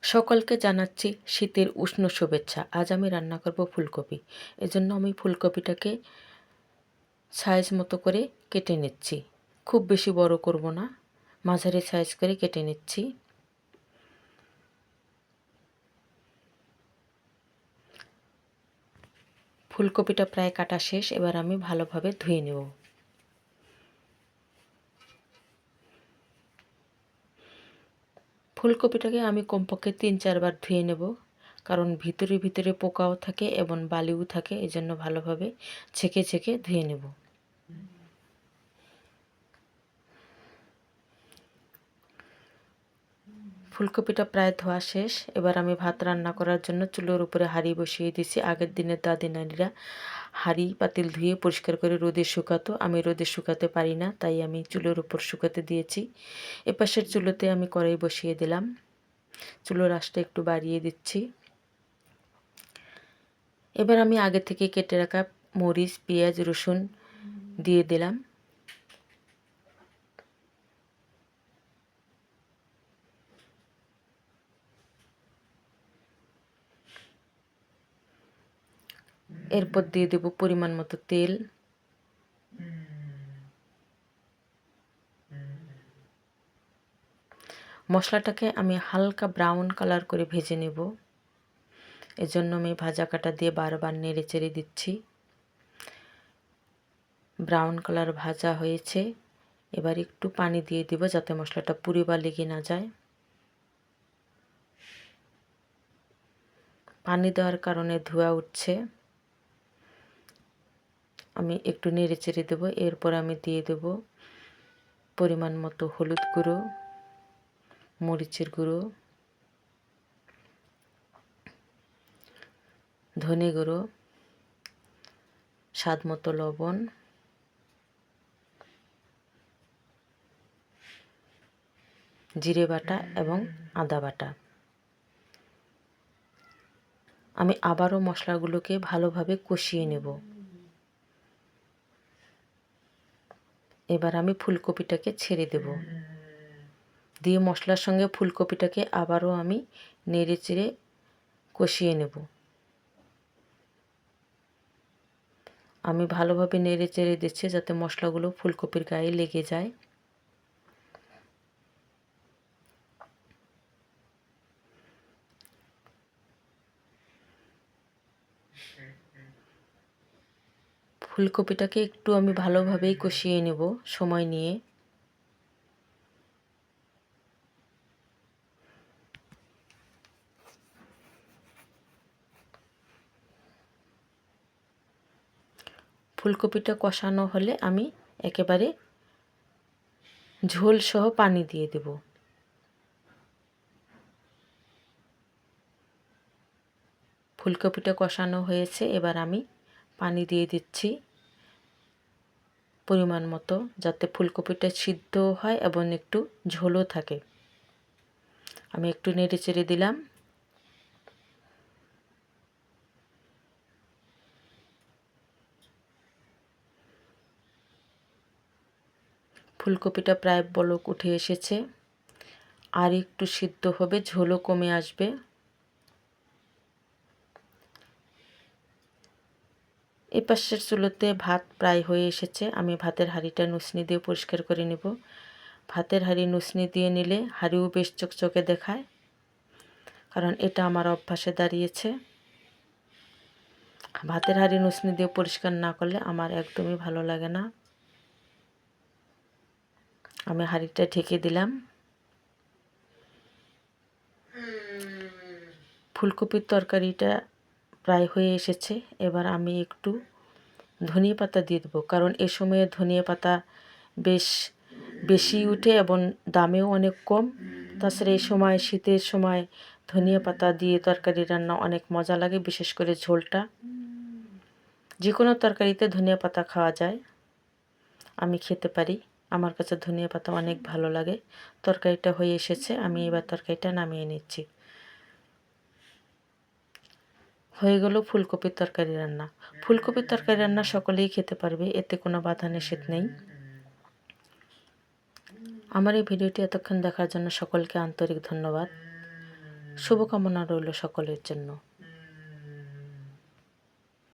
সকলকে জানাচ্ছি শীতের উষ্ণ শুভেচ্ছা। আজ আমি রান্না করব ফুলকপি। এজন্য আমি ফুলকপিটাকে সাইজ মতো করে কেটে নিচ্ছি। খুব বেশি বড় করব না, মাঝারি সাইজ করে কেটে নিচ্ছি। ফুলকপিটা প্রায় কাটা শেষ, এবার আমি ভালোভাবে ধুয়ে নেব। ফুলকপিটাকে আমি কমপক্ষে 3-4 বার ধুয়ে নেব, কারণ ভিতরে ভিতরে পোকাও থাকে এবং বালিও থাকে, এজন্য ভালোভাবে ছেঁকে ছেঁকে ধুয়ে নেব। ফুলকপিটা প্রায় ধোয়া শেষ। এবার আমি ভাত রান্না করার জন্য চুলোর উপরে হাঁড়ি বসিয়ে দিয়েছি। আগের দিনের দাদি নানিরা হাঁড়ি পাতিল ধুয়ে পরিষ্কার করে রোদে শুকাতো। আমি রোদে শুকাতে পারি না, তাই আমি চুলোর উপর শুকাতে দিয়েছি। এপাশের চুলোতে আমি কড়াই বসিয়ে দিলাম। চুলোর আঁচটা একটু বাড়িয়ে দিচ্ছি। এবার আমি আগে থেকে কেটে রাখা মরিচ, পেঁয়াজ, রসুন দিয়ে দিলাম। এরপর দিয়ে দেব পরিমাণ মতো তেল। মশলাটাকে আমি হালকা ব্রাউন কালার করে ভেজে নেব। এজন্য আমি ভাজা কাটা দিয়ে বারবার নেড়ে চেড়ে দিচ্ছি। ব্রাউন কালার ভাজা হয়েছে। এবার একটু পানি দিয়ে দিব যাতে মশলাটা পুড়ে বা লেগে না যায়। পানি দেওয়ার কারণে ধোঁয়া উঠছে। আমি একটু নেড়ে চেড়ে দেবো। এরপর আমি দিয়ে দেব পরিমাণ মতো হলুদ গুঁড়ো, মরিচের গুঁড়ো, ধনে গুঁড়ো, স্বাদ মতো লবণ, জিরে বাটা এবং আদা বাটা। আমি আবারও মশলাগুলোকে ভালোভাবে কষিয়ে নেব। এবার আমি ফুলকপিটাকে ছেড়ে দেব। দিয়ে মশলার সঙ্গে ফুলকপিটাকে আবারও আমি নেড়ে চেড়ে কষিয়ে নেব। আমি ভালোভাবে নেড়ে চেড়ে দিচ্ছি যাতে মশলাগুলো ফুলকপির গায়ে লেগে যায়। ফুলকপিটাকে একটু আমি ভালোভাবেই কষিয়ে নেব সময় নিয়ে। ফুলকপিটা কষানো হলে আমি একেবারে ঝোল সহ পানি দিয়ে দেব। ফুলকপিটা কষানো হয়েছে, এবার আমি পানি দিয়ে দিচ্ছি পরিমাণ মতো, যাতে ফুলকপিটা সিদ্ধ হয় এবং একটু ঝোলও থাকে। আমি একটু নেড়ে চেড়ে দিলাম। ফুলকপিটা প্রায় বলক উঠে এসেছে, আর একটু সিদ্ধ হবে, ঝোলও কমে আসবে। এই পাশের চুলোতে ভাত প্রায় হয়ে এসেছে। আমি ভাতের হাঁড়িটা নুসনি দিয়ে পরিষ্কার করে নেব। ভাতের হাঁড়ি নুসনি দিয়ে নিলে হাঁড়িও বেশ চকচকে দেখায়, কারণ এটা আমার অভ্যাসে দাঁড়িয়েছে। ভাতের হাঁড়ি নুসনি দিয়ে পরিষ্কার না করলে আমার একদমই ভালো লাগে না। আমি হাঁড়িটা ঢেকে দিলাম। ফুলকপির তরকারিটা প্রায় হয়ে এসেছে। এবার আমি একটু ধনিয়া পাতা দিয়ে দেবো, কারণ এ সময়ে ধনিয়া পাতা বেশ বেশি উঠে এবং দামেও অনেক কম। তাছাড়া এই সময় শীতের সময় ধনিয়া পাতা দিয়ে তরকারি রান্না অনেক মজা লাগে, বিশেষ করে ঝোলটা। যে কোনো তরকারিতে ধনিয়া পাতা খাওয়া যায়, আমি খেতে পারি। আমার কাছে ধনিয়া পাতা অনেক ভালো লাগে। তরকারিটা হয়ে এসেছে, আমি এবার তরকারিটা নামিয়ে নিচ্ছি। হয়ে গেল ফুলকপির তরকারি রান্না। ফুলকপির তরকারি রান্না সকলেই খেতে পারবে, এতে কোনো বাধা নিষেধ নেই। আমার এই ভিডিওটি এতক্ষণ দেখার জন্য সকলকে আন্তরিক ধন্যবাদ। শুভকামনা রইল সকলের জন্য।